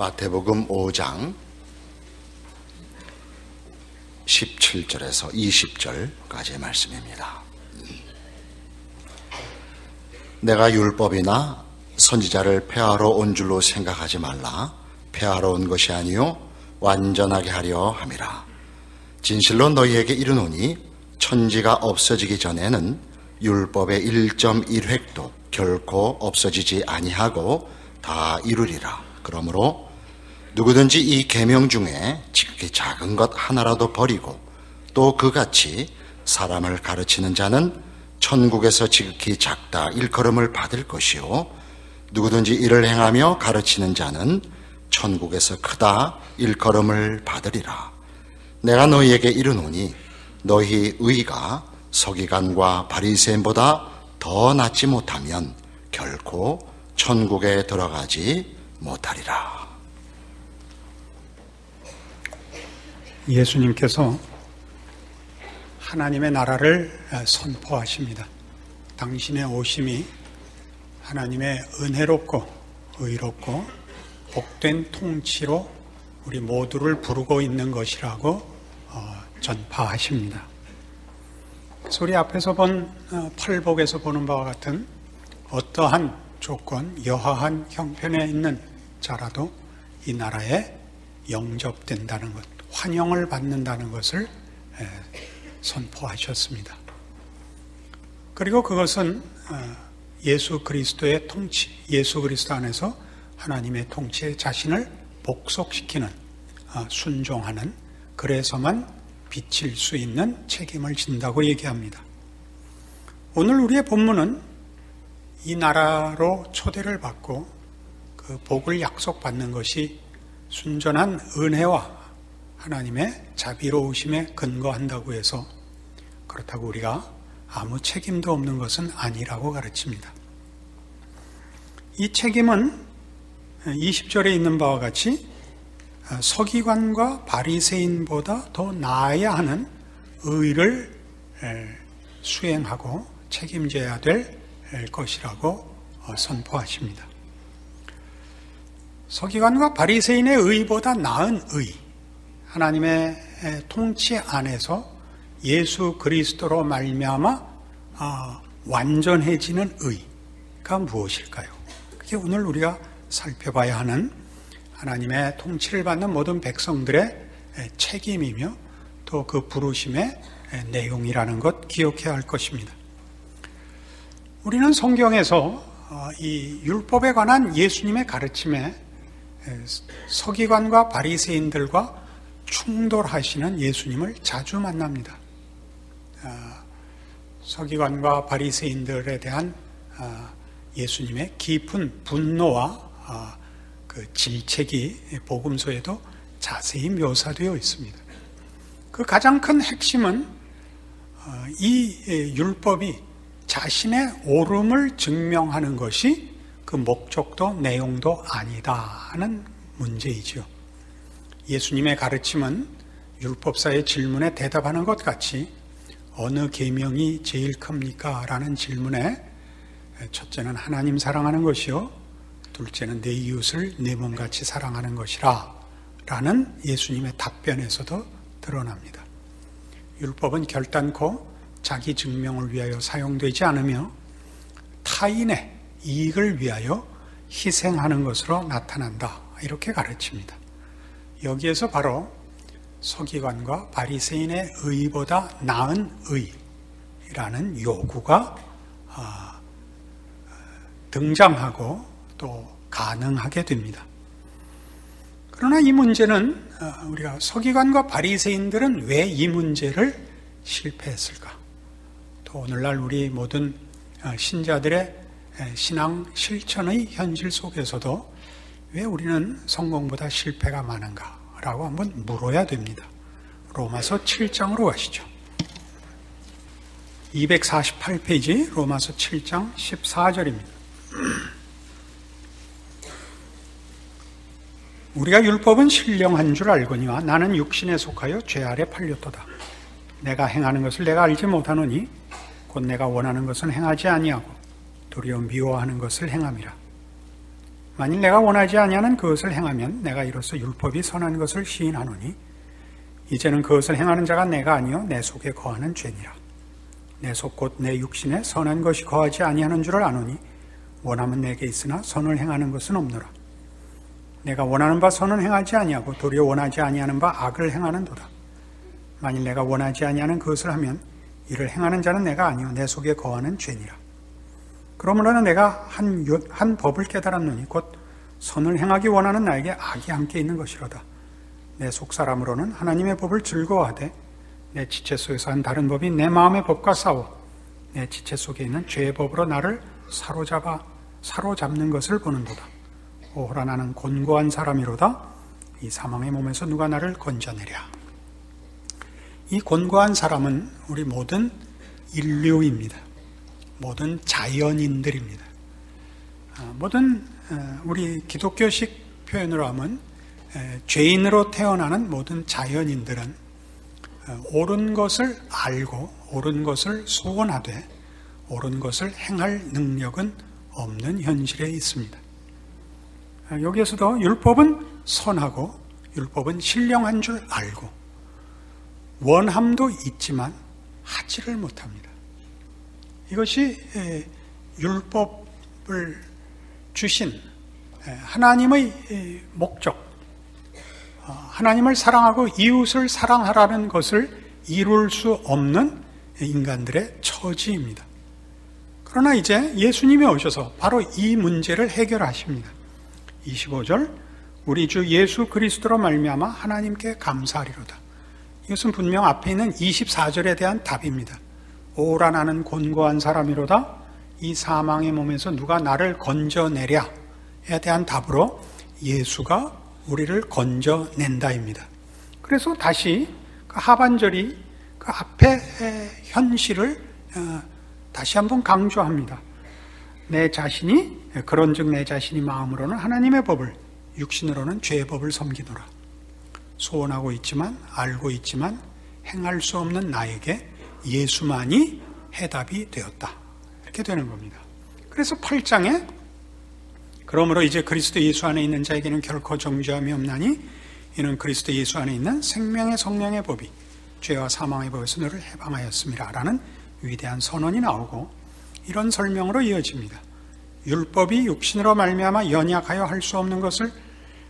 마태복음 5장 17절에서 20절까지의 말씀입니다. 내가 율법이나 선지자를 폐하러 온 줄로 생각하지 말라. 폐하러 온 것이 아니요 완전하게 하려 함이라. 진실로 너희에게 이르노니 천지가 없어지기 전에는 율법의 1.1획도 결코 없어지지 아니하고 다 이루리라. 그러므로 누구든지 이 계명 중에 지극히 작은 것 하나라도 버리고 또 그같이 사람을 가르치는 자는 천국에서 지극히 작다 일컬음을 받을 것이요 누구든지 이를 행하며 가르치는 자는 천국에서 크다 일컬음을 받으리라. 내가 너희에게 이르노니 너희 의가 서기관과 바리새인보다 더 낫지 못하면 결코 천국에 들어가지 못하리라. 예수님께서 하나님의 나라를 선포하십니다. 당신의 오심이 하나님의 은혜롭고 의롭고 복된 통치로 우리 모두를 부르고 있는 것이라고 전파하십니다. 그래서 우리 앞에서 본 팔복에서 보는 바와 같은 어떠한 조건, 여하한 형편에 있는 자라도 이 나라에 영접된다는 것, 환영을 받는다는 것을 선포하셨습니다. 그리고 그것은 예수 그리스도의 통치, 예수 그리스도 안에서 하나님의 통치에 자신을 복속시키는, 순종하는, 그래서만 비칠 수 있는 책임을 진다고 얘기합니다. 오늘 우리의 본문은 이 나라로 초대를 받고 그 복을 약속받는 것이 순전한 은혜와 하나님의 자비로우심에 근거한다고 해서 그렇다고 우리가 아무 책임도 없는 것은 아니라고 가르칩니다. 이 책임은 20절에 있는 바와 같이 서기관과 바리새인보다 더 나아야 하는 의를 수행하고 책임져야 될 것이라고 선포하십니다. 서기관과 바리새인의 의보다 나은 의, 하나님의 통치 안에서 예수 그리스도로 말미암아 완전해지는 의가 무엇일까요? 그게 오늘 우리가 살펴봐야 하는 하나님의 통치를 받는 모든 백성들의 책임이며 또 그 부르심의 내용이라는 것 기억해야 할 것입니다. 우리는 성경에서 이 율법에 관한 예수님의 가르침에 서기관과 바리새인들과 충돌하시는 예수님을 자주 만납니다. 서기관과 바리새인들에 대한 예수님의 깊은 분노와 그 질책이 복음서에도 자세히 묘사되어 있습니다. 그 가장 큰 핵심은 이 율법이 자신의 옳음을 증명하는 것이 그 목적도 내용도 아니다 하는 문제이지요. 예수님의 가르침은 율법사의 질문에 대답하는 것 같이 어느 계명이 제일 큽니까? 라는 질문에 첫째는 하나님 사랑하는 것이요 둘째는 내 이웃을 내 몸같이 사랑하는 것이라 라는 예수님의 답변에서도 드러납니다. 율법은 결단코 자기 증명을 위하여 사용되지 않으며 타인의 이익을 위하여 희생하는 것으로 나타난다 이렇게 가르칩니다. 여기에서 바로 서기관과 바리새인의 의보다 나은 의라는 요구가 등장하고 또 가능하게 됩니다. 그러나 이 문제는 우리가 서기관과 바리새인들은 왜 이 문제를 실패했을까? 또 오늘날 우리 모든 신자들의 신앙 실천의 현실 속에서도 왜 우리는 성공보다 실패가 많은가? 라고 한번 물어야 됩니다. 로마서 7장으로 가시죠. 248페이지 로마서 7장 14절입니다. 우리가 율법은 신령한 줄 알거니와 나는 육신에 속하여 죄 아래 팔렸도다. 내가 행하는 것을 내가 알지 못하노니 곧 내가 원하는 것은 행하지 아니하고 도리어 미워하는 것을 행함이라. 만일 내가 원하지 아니하는 그것을 행하면 내가 이로써 율법이 선한 것을 시인하노니 이제는 그것을 행하는 자가 내가 아니요 내 속에 거하는 죄니라. 내 속 곧 내 육신에 선한 것이 거하지 아니하는 줄을 아노니 원함은 내게 있으나 선을 행하는 것은 없노라. 내가 원하는 바 선은 행하지 아니하고 도리어 원하지 아니하는 바 악을 행하는도다. 만일 내가 원하지 아니하는 그것을 하면 이를 행하는 자는 내가 아니요 내 속에 거하는 죄니라. 그러므로는 내가 한 법을 깨달았노니 곧 선을 행하기 원하는 나에게 악이 함께 있는 것이로다. 내 속사람으로는 하나님의 법을 즐거워하되 내 지체 속에서 한 다른 법이 내 마음의 법과 싸워 내 지체 속에 있는 죄의 법으로 나를 사로잡는 것을 보는도다. 오호라 나는 곤고한 사람이로다. 이 사망의 몸에서 누가 나를 건져내랴. 이 곤고한 사람은 우리 모든 인류입니다. 모든 자연인들입니다. 모든 우리 기독교식 표현으로 하면 죄인으로 태어나는 모든 자연인들은 옳은 것을 알고 옳은 것을 소원하되 옳은 것을 행할 능력은 없는 현실에 있습니다. 여기에서도 율법은 선하고 율법은 신령한 줄 알고 원함도 있지만 하지를 못합니다. 이것이 율법을 주신 하나님의 목적, 하나님을 사랑하고 이웃을 사랑하라는 것을 이룰 수 없는 인간들의 처지입니다. 그러나 이제 예수님이 오셔서 바로 이 문제를 해결하십니다. 25절 우리 주 예수 그리스도로 말미암아 하나님께 감사하리로다. 이것은 분명 앞에 있는 24절에 대한 답입니다. 오라 나는 곤고한 사람이로다. 이 사망의 몸에서 누가 나를 건져내랴에 대한 답으로 예수가 우리를 건져낸다입니다. 그래서 다시 그 하반절이 그 앞에 현실을 다시 한번 강조합니다. 그런즉 내 자신이 마음으로는 하나님의 법을 육신으로는 죄의 법을 섬기노라. 소원하고 있지만 알고 있지만 행할 수 없는 나에게 예수만이 해답이 되었다. 이렇게 되는 겁니다. 그래서 8장에 그러므로 이제 그리스도 예수 안에 있는 자에게는 결코 정죄함이 없나니 이는 그리스도 예수 안에 있는 생명의 성령의 법이 죄와 사망의 법에서 너를 해방하였습니다 라는 위대한 선언이 나오고 이런 설명으로 이어집니다. 율법이 육신으로 말미암아 연약하여 할 수 없는 것을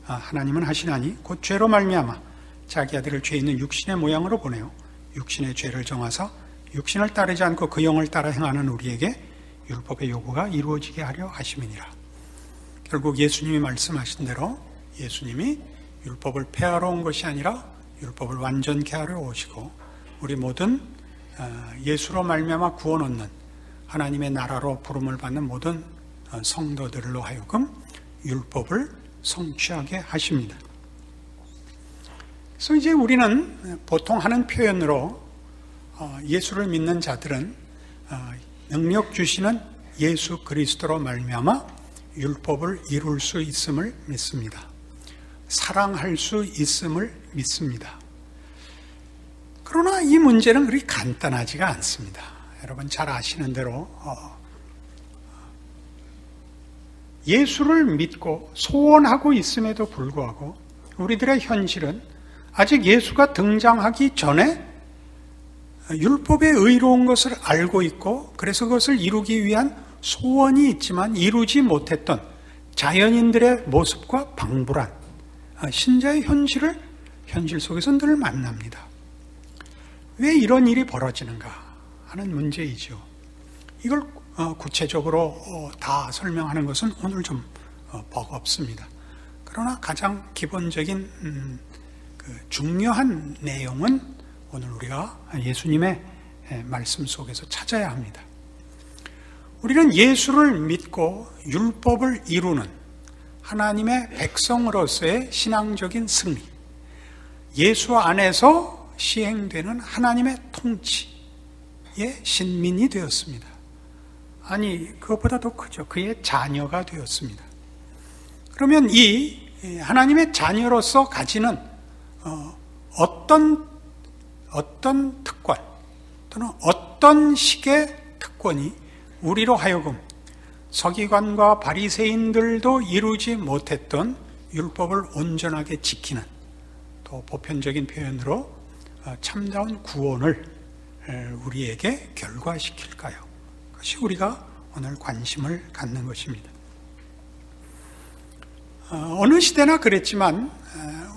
하나님은 하시나니 곧 죄로 말미암아 자기 아들을 죄 있는 육신의 모양으로 보내어 육신의 죄를 정하사 육신을 따르지 않고 그 영을 따라 행하는 우리에게 율법의 요구가 이루어지게 하려 하심이니라. 결국 예수님이 말씀하신 대로 예수님이 율법을 폐하러 온 것이 아니라 율법을 완전케 하려 오시고 우리 모든 예수로 말미암아 구원 얻는 하나님의 나라로 부름을 받는 모든 성도들로 하여금 율법을 성취하게 하십니다. 그래서 이제 우리는 보통 하는 표현으로 예수를 믿는 자들은 능력 주시는 예수 그리스도로 말미암아 율법을 이룰 수 있음을 믿습니다. 사랑할 수 있음을 믿습니다. 그러나 이 문제는 그리 간단하지가 않습니다. 여러분 잘 아시는 대로 예수를 믿고 소원하고 있음에도 불구하고 우리들의 현실은 아직 예수가 등장하기 전에 율법의 의로운 것을 알고 있고 그래서 그것을 이루기 위한 소원이 있지만 이루지 못했던 자연인들의 모습과 방불한 신자의 현실 속에서 늘 만납니다. 왜 이런 일이 벌어지는가 하는 문제이죠. 이걸 구체적으로 다 설명하는 것은 오늘 좀 버겁습니다. 그러나 가장 기본적인 중요한 내용은 오늘 우리가 예수님의 말씀 속에서 찾아야 합니다. 우리는 예수를 믿고 율법을 이루는 하나님의 백성으로서의 신앙적인 승리, 예수 안에서 시행되는 하나님의 통치의 신민이 되었습니다. 아니, 그것보다 더 크죠. 그의 자녀가 되었습니다. 그러면 이 하나님의 자녀로서 가지는 어떤 특권 또는 어떤 식의 특권이 우리로 하여금 서기관과 바리새인들도 이루지 못했던 율법을 온전하게 지키는, 또 보편적인 표현으로 참다운 구원을 우리에게 결과시킬까요? 그것이 우리가 오늘 관심을 갖는 것입니다. 어느 시대나 그랬지만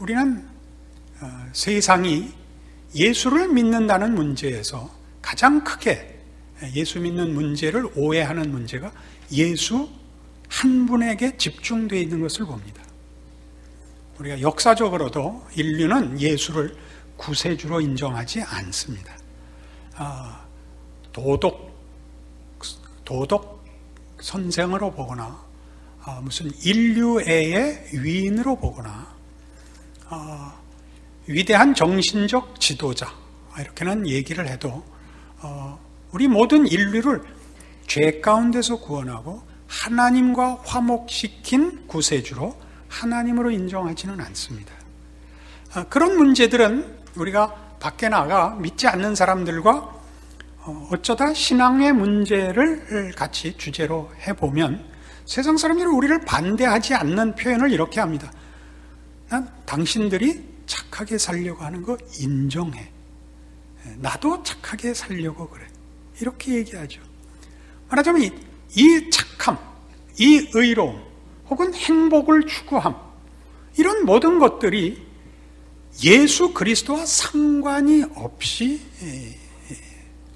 우리는 세상이 예수를 믿는다는 문제에서 가장 크게 예수 믿는 문제를 오해하는 문제가 예수 한 분에게 집중되어 있는 것을 봅니다. 우리가 역사적으로도 인류는 예수를 구세주로 인정하지 않습니다. 도덕 선생으로 보거나 무슨 인류애의 위인으로 보거나 위대한 정신적 지도자 이렇게는 얘기를 해도 우리 모든 인류를 죄 가운데서 구원하고 하나님과 화목시킨 구세주로 하나님으로 인정하지는 않습니다. 그런 문제들은 우리가 밖에 나가 믿지 않는 사람들과 어쩌다 신앙의 문제를 같이 주제로 해보면 세상 사람들이 우리를 반대하지 않는 표현을 이렇게 합니다. 난 당신들이 착하게 살려고 하는 거 인정해. 나도 착하게 살려고 그래. 이렇게 얘기하죠. 말하자면 이 착함, 이 의로움, 혹은 행복을 추구함, 이런 모든 것들이 예수 그리스도와 상관이 없이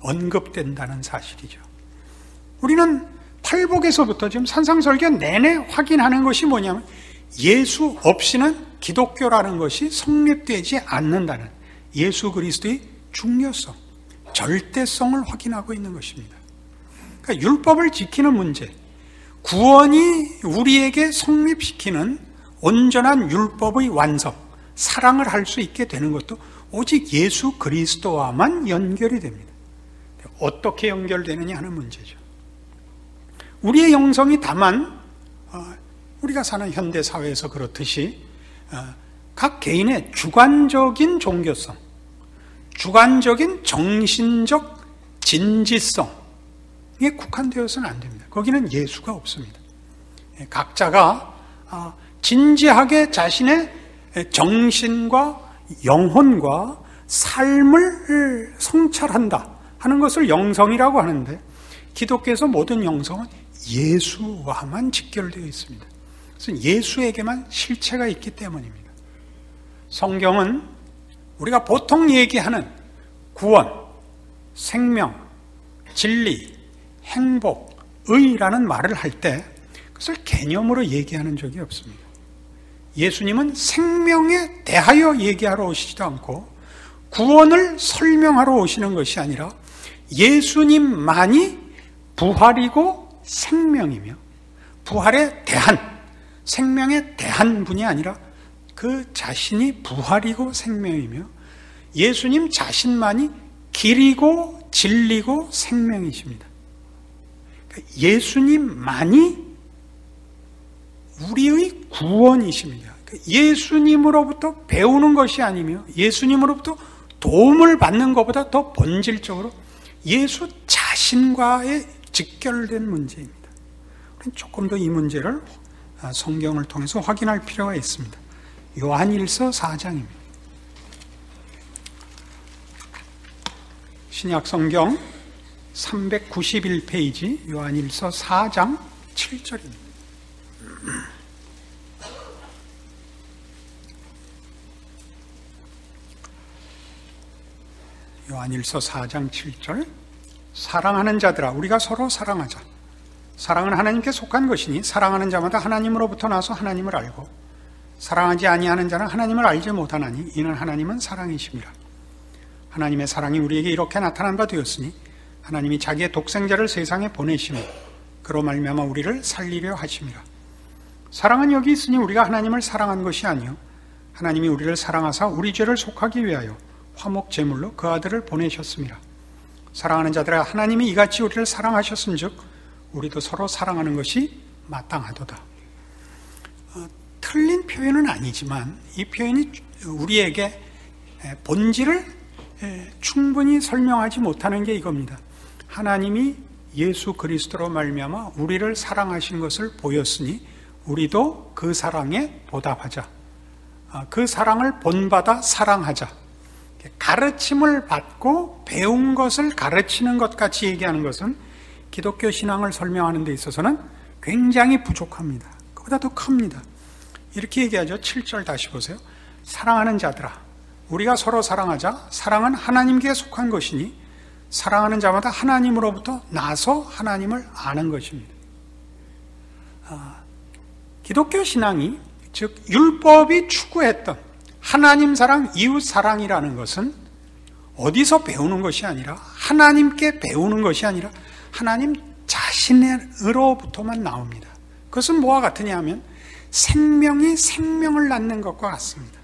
언급된다는 사실이죠. 우리는 팔복에서부터 지금 산상설교 내내 확인하는 것이 뭐냐면 예수 없이는 기독교라는 것이 성립되지 않는다는 예수 그리스도의 중요성, 절대성을 확인하고 있는 것입니다. 그러니까 율법을 지키는 문제, 구원이 우리에게 성립시키는 온전한 율법의 완성, 사랑을 할 수 있게 되는 것도 오직 예수 그리스도와만 연결이 됩니다. 어떻게 연결되느냐 하는 문제죠. 우리의 영성이 다만 우리가 사는 현대 사회에서 그렇듯이 각 개인의 주관적인 종교성, 주관적인 정신적 진지성에 국한되어서는 안 됩니다. 거기는 예수가 없습니다. 각자가 진지하게 자신의 정신과 영혼과 삶을 성찰한다 하는 것을 영성이라고 하는데, 기독교에서 모든 영성은 예수와만 직결되어 있습니다. 그래서 예수에게만 실체가 있기 때문입니다. 성경은 우리가 보통 얘기하는 구원, 생명, 진리, 행복, 의라는 말을 할 때 그것을 개념으로 얘기하는 적이 없습니다. 예수님은 생명에 대하여 얘기하러 오시지도 않고 구원을 설명하러 오시는 것이 아니라 예수님만이 부활이고 생명이며, 부활에 대한, 생명에 대한 분이 아니라 그 자신이 부활이고 생명이며 예수님 자신만이 길이고 진리고 생명이십니다. 그러니까 예수님만이 우리의 구원이십니다. 그러니까 예수님으로부터 배우는 것이 아니며 예수님으로부터 도움을 받는 것보다 더 본질적으로 예수 자신과의 직결된 문제입니다. 조금 더 이 문제를 성경을 통해서 확인할 필요가 있습니다. 요한일서 4장입니다. 신약 성경 391페이지 요한일서 4장 7절입니다. 요한일서 4장 7절, 사랑하는 자들아 우리가 서로 사랑하자. 사랑은 하나님께 속한 것이니 사랑하는 자마다 하나님으로부터 나서 하나님을 알고 사랑하지 아니하는 자는 하나님을 알지 못하나니 이는 하나님은 사랑이심이라. 하나님의 사랑이 우리에게 이렇게 나타난 바 되었으니 하나님이 자기의 독생자를 세상에 보내시며 그로 말미암아 우리를 살리려 하심이라. 사랑은 여기 있으니 우리가 하나님을 사랑한 것이 아니요 하나님이 우리를 사랑하사 우리 죄를 속하기 위하여 화목 제물로 그 아들을 보내셨습니다. 사랑하는 자들아 하나님이 이같이 우리를 사랑하셨은즉 우리도 서로 사랑하는 것이 마땅하도다. 틀린 표현은 아니지만 이 표현이 우리에게 본질을 충분히 설명하지 못하는 게 이겁니다. 하나님이 예수 그리스도로 말미암아 우리를 사랑하신 것을 보였으니 우리도 그 사랑에 보답하자. 그 사랑을 본받아 사랑하자. 가르침을 받고 배운 것을 가르치는 것 같이 얘기하는 것은 기독교 신앙을 설명하는 데 있어서는 굉장히 부족합니다. 그보다 더 큽니다. 이렇게 얘기하죠. 7절 다시 보세요. 사랑하는 자들아, 우리가 서로 사랑하자. 사랑은 하나님께 속한 것이니 사랑하는 자마다 하나님으로부터 나서 하나님을 아는 것입니다. 기독교 신앙이, 즉 율법이 추구했던 하나님 사랑, 이웃 사랑이라는 것은 어디서 배우는 것이 아니라, 하나님께 배우는 것이 아니라 하나님 자신으로부터만 나옵니다. 그것은 뭐와 같으냐 하면 생명이 생명을 낳는 것과 같습니다.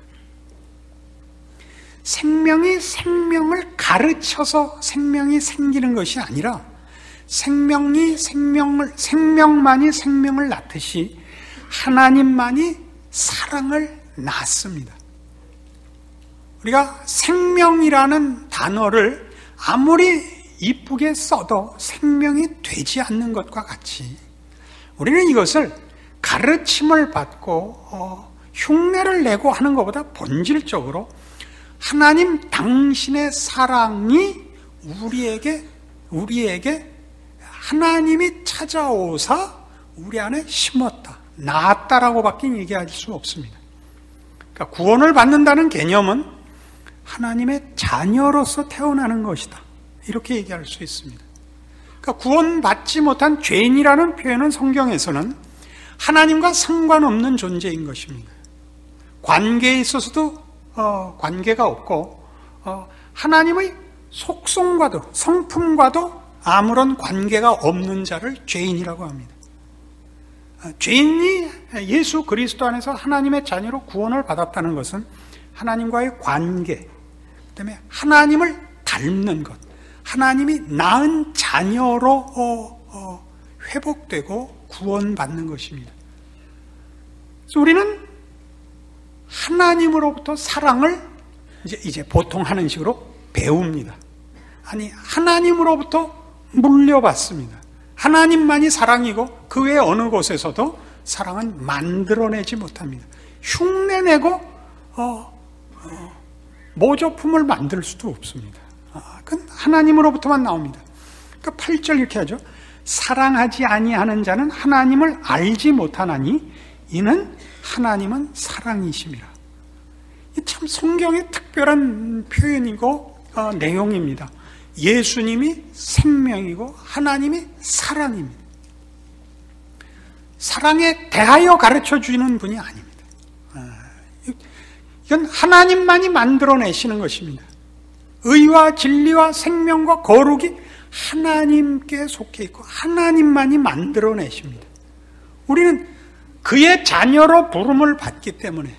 생명이 생명을 가르쳐서 생명이 생기는 것이 아니라 생명만이 생명을 낳듯이 하나님만이 사랑을 낳습니다. 우리가 생명이라는 단어를 아무리 이쁘게 써도 생명이 되지 않는 것과 같이 우리는 이것을 가르침을 받고 흉내를 내고 하는 것보다 본질적으로 하나님 당신의 사랑이 우리에게 하나님이 찾아오사 우리 안에 심었다, 낳았다라고밖에 얘기할 수 없습니다. 그러니까 구원을 받는다는 개념은 하나님의 자녀로서 태어나는 것이다, 이렇게 얘기할 수 있습니다. 그러니까 구원받지 못한 죄인이라는 표현은 성경에서는 하나님과 상관없는 존재인 것입니다. 관계에 있어서도 관계가 없고 하나님의 속성과도 성품과도 아무런 관계가 없는 자를 죄인이라고 합니다. 죄인이 예수 그리스도 안에서 하나님의 자녀로 구원을 받았다는 것은 하나님과의 관계, 그다음에 하나님을 닮는 것, 하나님이 낳은 자녀로 회복되고 구원받는 것입니다. 그래서 우리는 하나님으로부터 사랑을 이제 보통 하는 식으로 배웁니다. 아니, 하나님으로부터 물려받습니다. 하나님만이 사랑이고 그 외 어느 곳에서도 사랑은 만들어내지 못합니다. 흉내내고 모조품을 만들 수도 없습니다. 그건 하나님으로부터만 나옵니다. 그러니까 8절 이렇게 하죠. 사랑하지 아니하는 자는 하나님을 알지 못하나니 이는 하나님은 사랑이심이라. 참 성경의 특별한 표현이고 내용입니다. 예수님이 생명이고 하나님이 사랑입니다. 사랑에 대하여 가르쳐 주는 분이 아닙니다. 이건 하나님만이 만들어내시는 것입니다. 의와 진리와 생명과 거룩이 하나님께 속해 있고 하나님만이 만들어내십니다. 우리는 그의 자녀로 부름을 받기 때문에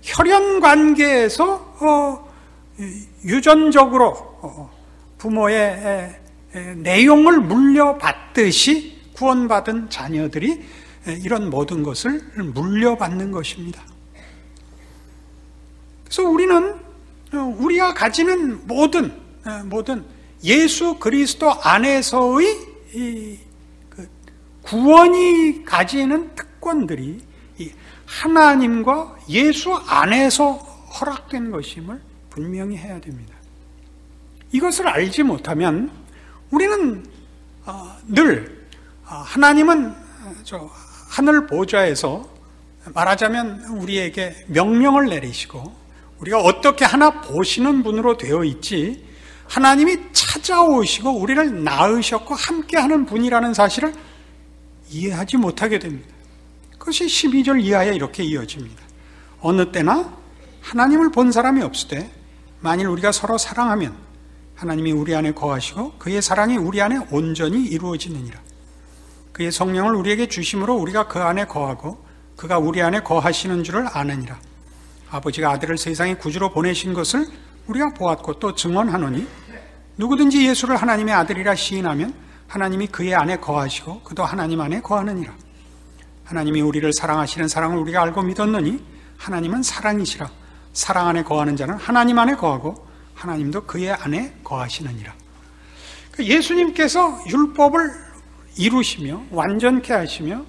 혈연 관계에서 유전적으로 부모의 내용을 물려받듯이 구원받은 자녀들이 이런 모든 것을 물려받는 것입니다. 그래서 우리는 우리가 가지는 모든 예수 그리스도 안에서의 구원이 가지는 특권들이 하나님과 예수 안에서 허락된 것임을 분명히 해야 됩니다. 이것을 알지 못하면 우리는 늘 하나님은 저 하늘 보좌에서 말하자면 우리에게 명령을 내리시고 우리가 어떻게 하나 보시는 분으로 되어 있지, 하나님이 찾아오시고 우리를 낳으셨고 함께하는 분이라는 사실을 이해하지 못하게 됩니다. 그것이 12절 이하에 이렇게 이어집니다. 어느 때나 하나님을 본 사람이 없을 때 만일 우리가 서로 사랑하면 하나님이 우리 안에 거하시고 그의 사랑이 우리 안에 온전히 이루어지느니라. 그의 성령을 우리에게 주심으로 우리가 그 안에 거하고 그가 우리 안에 거하시는 줄을 아느니라. 아버지가 아들을 세상에 구주로 보내신 것을 우리가 보았고 또 증언하노니 누구든지 예수를 하나님의 아들이라 시인하면 하나님이 그의 안에 거하시고 그도 하나님 안에 거하느니라. 하나님이 우리를 사랑하시는 사랑을 우리가 알고 믿었느니 하나님은 사랑이시라. 사랑 안에 거하는 자는 하나님 안에 거하고 하나님도 그의 안에 거하시느니라. 예수님께서 율법을 이루시며 완전케 하시며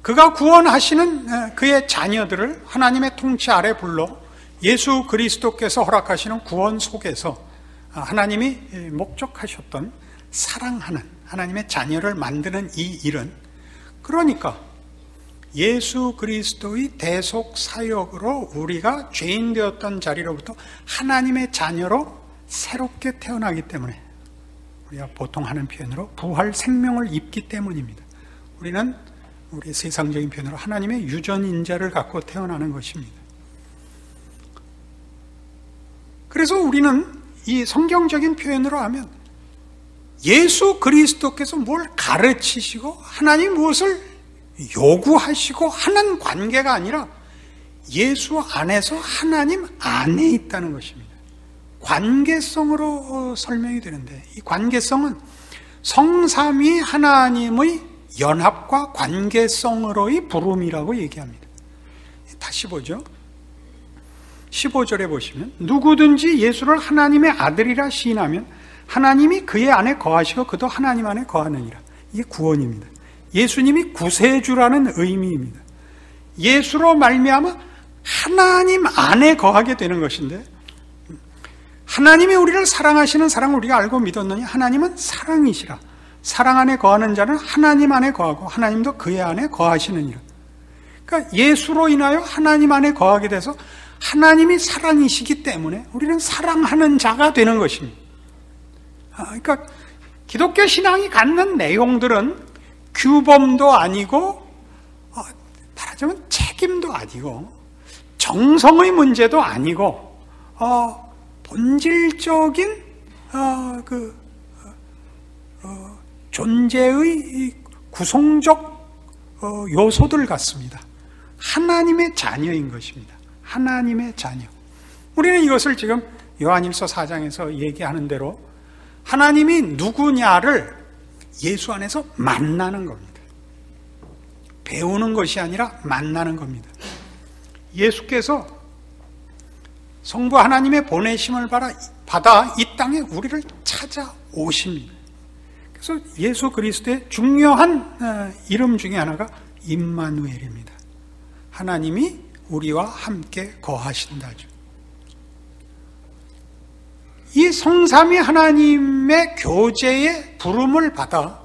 그가 구원하시는 그의 자녀들을 하나님의 통치 아래 불러 예수 그리스도께서 허락하시는 구원 속에서 하나님이 목적하셨던 사랑하는 하나님의 자녀를 만드는 이 일은, 그러니까 예수 그리스도의 대속 사역으로 우리가 죄인 되었던 자리로부터 하나님의 자녀로 새롭게 태어나기 때문에, 우리가 보통 하는 표현으로 부활 생명을 입기 때문입니다. 우리는 우리 세상적인 표현으로 하나님의 유전인자를 갖고 태어나는 것입니다. 그래서 우리는 이 성경적인 표현으로 하면 예수 그리스도께서 뭘 가르치시고 하나님 무엇을 요구하시고 하는 관계가 아니라 예수 안에서 하나님 안에 있다는 것입니다. 관계성으로 설명이 되는데, 이 관계성은 성삼위 하나님의 연합과 관계성으로의 부름이라고 얘기합니다. 다시 보죠. 15절에 보시면 누구든지 예수를 하나님의 아들이라 시인하면 하나님이 그의 안에 거하시고 그도 하나님 안에 거하느니라. 이게 구원입니다. 예수님이 구세주라는 의미입니다. 예수로 말미암아 하나님 안에 거하게 되는 것인데, 하나님이 우리를 사랑하시는 사랑을 우리가 알고 믿었느니 하나님은 사랑이시라. 사랑 안에 거하는 자는 하나님 안에 거하고 하나님도 그의 안에 거하시느니라. 그러니까 예수로 인하여 하나님 안에 거하게 돼서 하나님이 사랑이시기 때문에 우리는 사랑하는 자가 되는 것입니다. 그러니까 기독교 신앙이 갖는 내용들은 규범도 아니고, 말하자면 책임도 아니고, 정성의 문제도 아니고, 본질적인 존재의 구성적 요소들 같습니다. 하나님의 자녀인 것입니다. 하나님의 자녀. 우리는 이것을 지금 요한일서 4장에서 얘기하는 대로 하나님이 누구냐를 예수 안에서 만나는 겁니다. 배우는 것이 아니라 만나는 겁니다. 예수께서 성부 하나님의 보내심을 받아 이 땅에 우리를 찾아오십니다. 그래서 예수 그리스도의 중요한 이름 중에 하나가 임마누엘입니다. 하나님이 우리와 함께 거하신다죠. 이 성삼위 하나님의 교제의 부름을 받아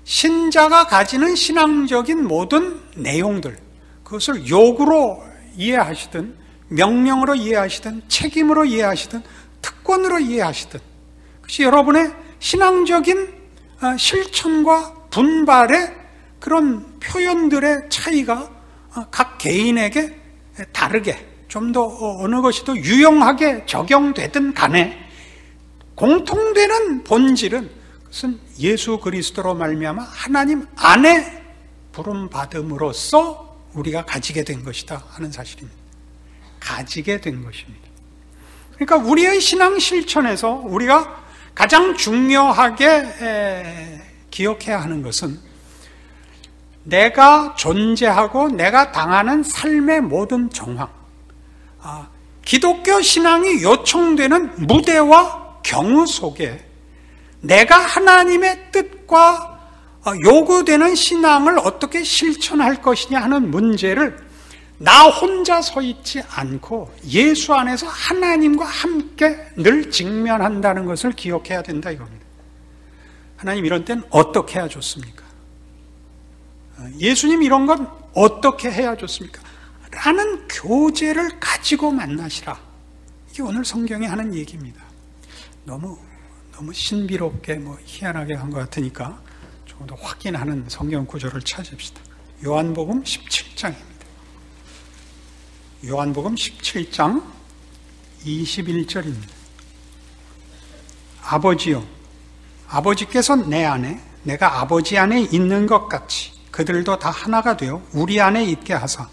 신자가 가지는 신앙적인 모든 내용들, 그것을 요구로 이해하시든 명령으로 이해하시든 책임으로 이해하시든 특권으로 이해하시든, 그것이 여러분의 신앙적인 실천과 분발의 그런 표현들의 차이가 각 개인에게 다르게 좀 더 어느 것이 더 유용하게 적용되든 간에 공통되는 본질은 그것은 예수 그리스도로 말미암아 하나님 안에 부름받음으로써 우리가 가지게 된 것이다 하는 사실입니다. 가지게 된 것입니다. 그러니까 우리의 신앙 실천에서 우리가 가장 중요하게 기억해야 하는 것은 내가 존재하고 내가 당하는 삶의 모든 정황, 기독교 신앙이 요청되는 무대와 경우 속에 내가 하나님의 뜻과 요구되는 신앙을 어떻게 실천할 것이냐 하는 문제를 나 혼자 서 있지 않고 예수 안에서 하나님과 함께 늘 직면한다는 것을 기억해야 된다 이겁니다. 하나님 이런 때는 어떻게 해야 좋습니까? 예수님 이런 건 어떻게 해야 좋습니까? 라는 교제를 가지고 만나시라. 이게 오늘 성경이 하는 얘기입니다. 너무 신비롭게 희한하게 한 것 같으니까 조금 더 확인하는 성경 구절을 찾읍시다. 요한복음 17장입니다. 요한복음 17장 21절입니다. 아버지요, 아버지께서 내 안에 내가 아버지 안에 있는 것 같이 그들도 다 하나가 되어 우리 안에 있게 하사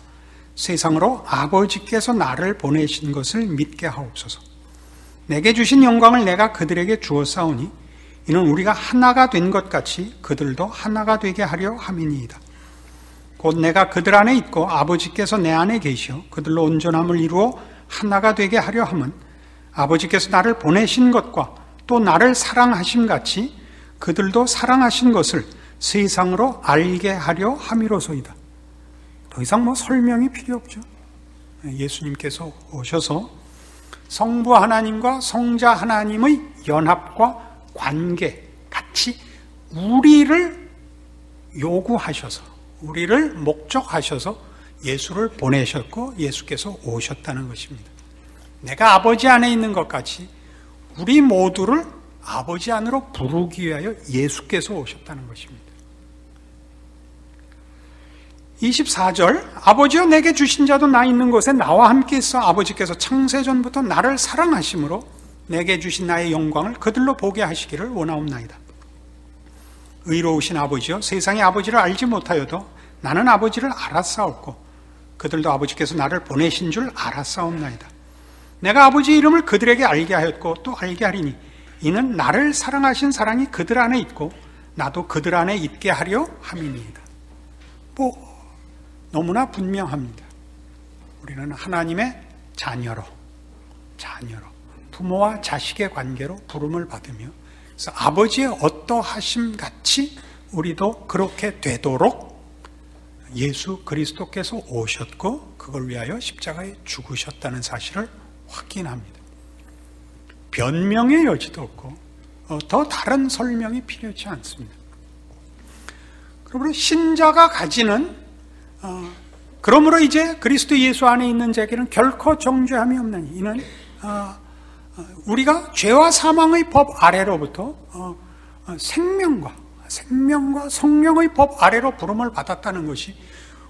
세상으로 아버지께서 나를 보내신 것을 믿게 하옵소서. 내게 주신 영광을 내가 그들에게 주었사오니 이는 우리가 하나가 된 것 같이 그들도 하나가 되게 하려 함이니이다. 곧 내가 그들 안에 있고 아버지께서 내 안에 계시어 그들로 온전함을 이루어 하나가 되게 하려 함은 아버지께서 나를 보내신 것과 또 나를 사랑하심 같이 그들도 사랑하신 것을 세상으로 알게 하려 함이로소이다. 더 이상 설명이 필요 없죠. 예수님께서 오셔서 성부 하나님과 성자 하나님의 연합과 관계 같이 우리를 요구하셔서, 우리를 목적하셔서 예수를 보내셨고 예수께서 오셨다는 것입니다. 내가 아버지 안에 있는 것 같이 우리 모두를 아버지 안으로 부르기 위하여 예수께서 오셨다는 것입니다. 24절, 아버지여 내게 주신 자도 나 있는 곳에 나와 함께 있어 아버지께서 창세전부터 나를 사랑하심으로 내게 주신 나의 영광을 그들로 보게 하시기를 원하옵나이다. 의로우신 아버지여 세상이 아버지를 알지 못하여도 나는 아버지를 알았사옵고 그들도 아버지께서 나를 보내신 줄 알았사옵나이다. 내가 아버지의 이름을 그들에게 알게 하였고 또 알게 하리니 이는 나를 사랑하신 사랑이 그들 안에 있고 나도 그들 안에 있게 하려 함이니이다. 너무나 분명합니다. 우리는 하나님의 자녀로 부모와 자식의 관계로 부름을 받으며 그래서 아버지의 어떠하심 같이 우리도 그렇게 되도록 예수 그리스도께서 오셨고 그걸 위하여 십자가에 죽으셨다는 사실을 확인합니다. 변명의 여지도 없고 더 다른 설명이 필요치 않습니다. 그러므로 신자가 가지는 그러므로 이제 그리스도 예수 안에 있는 자에게는 결코 정죄함이 없나니 이는 우리가 죄와 사망의 법 아래로부터 생명과 성령의 법 아래로 부름을 받았다는 것이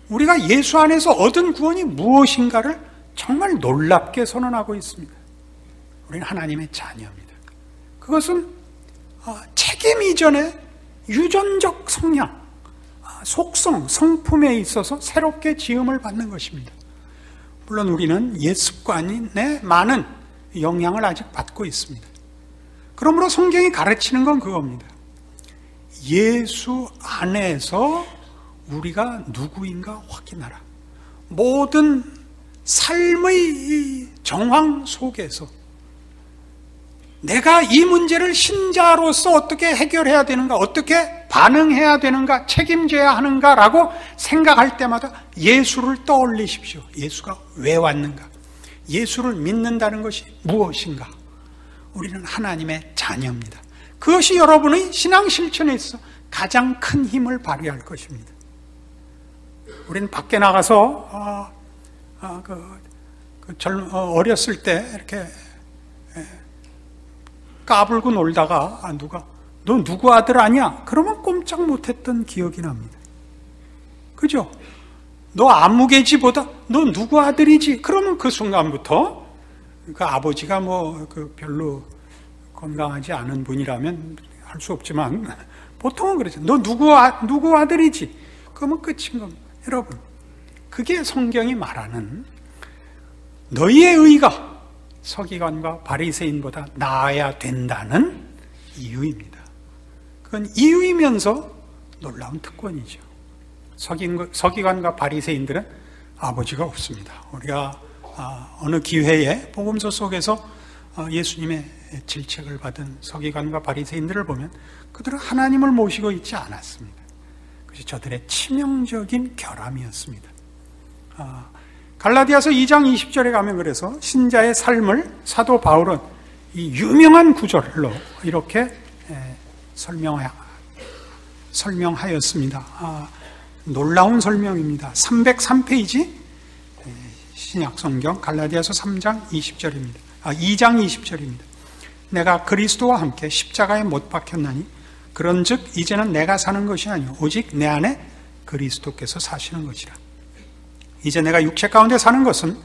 우리가 예수 안에서 얻은 구원이 무엇인가를 정말 놀랍게 선언하고 있습니다. 우리는 하나님의 자녀입니다. 그것은 책임 이전에 유전적 성향, 속성, 성품에 있어서 새롭게 지음을 받는 것입니다. 물론 우리는 옛 습관의 많은 영향을 아직 받고 있습니다. 그러므로 성경이 가르치는 건 그겁니다. 예수 안에서 우리가 누구인가 확인하라. 모든 삶의 정황 속에서 내가 이 문제를 신자로서 어떻게 해결해야 되는가, 어떻게 반응해야 되는가, 책임져야 하는가라고 생각할 때마다 예수를 떠올리십시오. 예수가 왜 왔는가? 예수를 믿는다는 것이 무엇인가? 우리는 하나님의 자녀입니다. 그것이 여러분의 신앙 실천에 있어 가장 큰 힘을 발휘할 것입니다. 우리는 밖에 나가서 어렸을 때 이렇게 까불고 놀다가 누가 너 누구 아들 아니야? 그러면 꼼짝 못했던 기억이 납니다. 그죠? 너 아무개지보다 너 누구 아들이지? 그러면 그 순간부터 그 아버지가 별로 건강하지 않은 분이라면 할 수 없지만 보통은 그러죠. 너 누구 아들이지? 그러면 끝인 겁니다. 여러분, 그게 성경이 말하는 너희의 의가 서기관과 바리새인보다 나아야 된다는 이유입니다. 그건 이유이면서 놀라운 특권이죠. 서기관과 바리새인들은 아버지가 없습니다. 우리가 어느 기회에 복음서 속에서 예수님의 질책을 받은 서기관과 바리새인들을 보면 그들은 하나님을 모시고 있지 않았습니다. 그것이 저들의 치명적인 결함이었습니다. 갈라디아서 2장 20절에 가면 그래서 신자의 삶을 사도 바울은 이 유명한 구절로 이렇게 설명하였습니다. 놀라운 설명입니다. 303페이지 신약성경 갈라디아서 3장 20절입니다. 2장 20절입니다. 내가 그리스도와 함께 십자가에 못 박혔나니 그런즉 이제는 내가 사는 것이 아니오 오직 내 안에 그리스도께서 사시는 것이라. 이제 내가 육체 가운데 사는 것은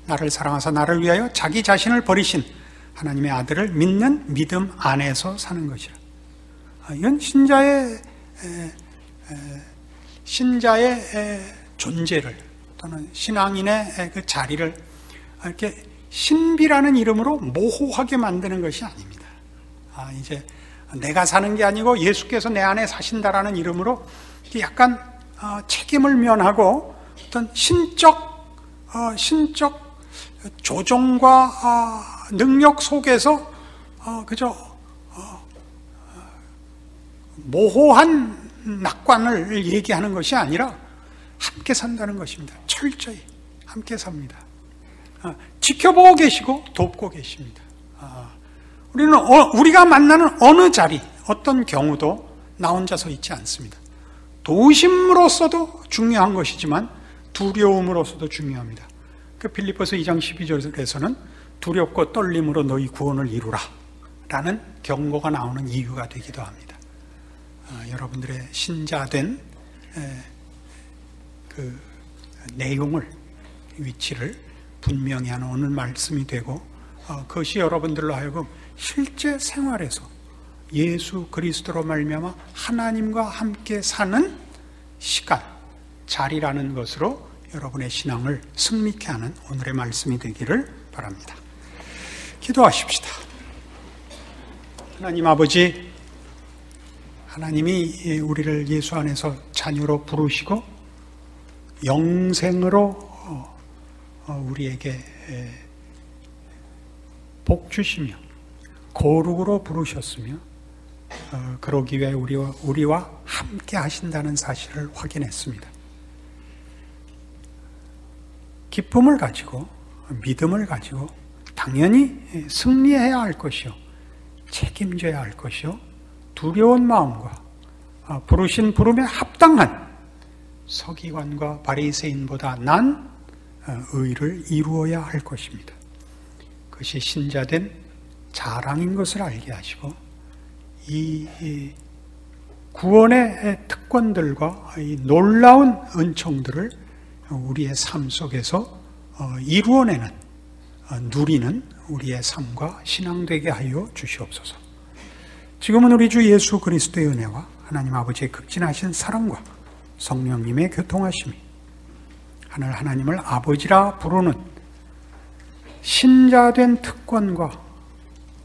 나를 사랑하사 나를 위하여 자기 자신을 버리신 하나님의 아들을 믿는 믿음 안에서 사는 것이라. 이건 신자의 존재를 또는 신앙인의 그 자리를 이렇게 신비라는 이름으로 모호하게 만드는 것이 아닙니다. 이제 내가 사는 게 아니고 예수께서 내 안에 사신다라는 이름으로 약간 책임을 면하고 어떤 신적 조종과 능력 속에서 그저 모호한 낙관을 얘기하는 것이 아니라 함께 산다는 것입니다. 철저히 함께 삽니다. 지켜보고 계시고 돕고 계십니다. 우리는 우리가 만나는 어느 자리, 어떤 경우도 나 혼자 서 있지 않습니다. 도심으로서도 중요한 것이지만 두려움으로서도 중요합니다. 그 빌립보서 2장 12절에서는 두렵고 떨림으로 너희 구원을 이루라 라는 경고가 나오는 이유가 되기도 합니다. 여러분들의 신자된 그 내용을, 위치를 분명히 하는 오늘 말씀이 되고, 그것이 여러분들로 하여금 실제 생활에서 예수 그리스도로 말미암아 하나님과 함께 사는 시간, 자리라는 것으로 여러분의 신앙을 승리케 하는 오늘의 말씀이 되기를 바랍니다. 기도하십시다. 하나님 아버지, 하나님이 우리를 예수 안에서 자녀로 부르시고 영생으로 우리에게 복 주시며 거룩으로 부르셨으며 그러기 위해 우리와 함께 하신다는 사실을 확인했습니다. 기쁨을 가지고 믿음을 가지고 당연히 승리해야 할 것이요, 책임져야 할 것이요, 두려운 마음과 부르신 부름에 합당한 서기관과 바리새인보다 난 의를 이루어야 할 것입니다. 그것이 신자된 자랑인 것을 알게 하시고 이 구원의 특권들과 이 놀라운 은총들을 우리의 삶 속에서 이루어내는, 누리는 우리의 삶과 신앙 되게 하여 주시옵소서. 지금은 우리 주 예수 그리스도의 은혜와 하나님 아버지의 극진하신 사랑과 성령님의 교통하심이 하늘 하나님을 아버지라 부르는 신자된 특권과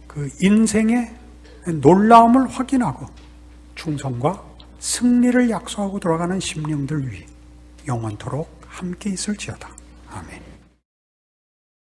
그 인생의 놀라움을 확인하고 충성과 승리를 약속하고 돌아가는 심령들 위해 영원토록 함께 있을지어다. 아멘.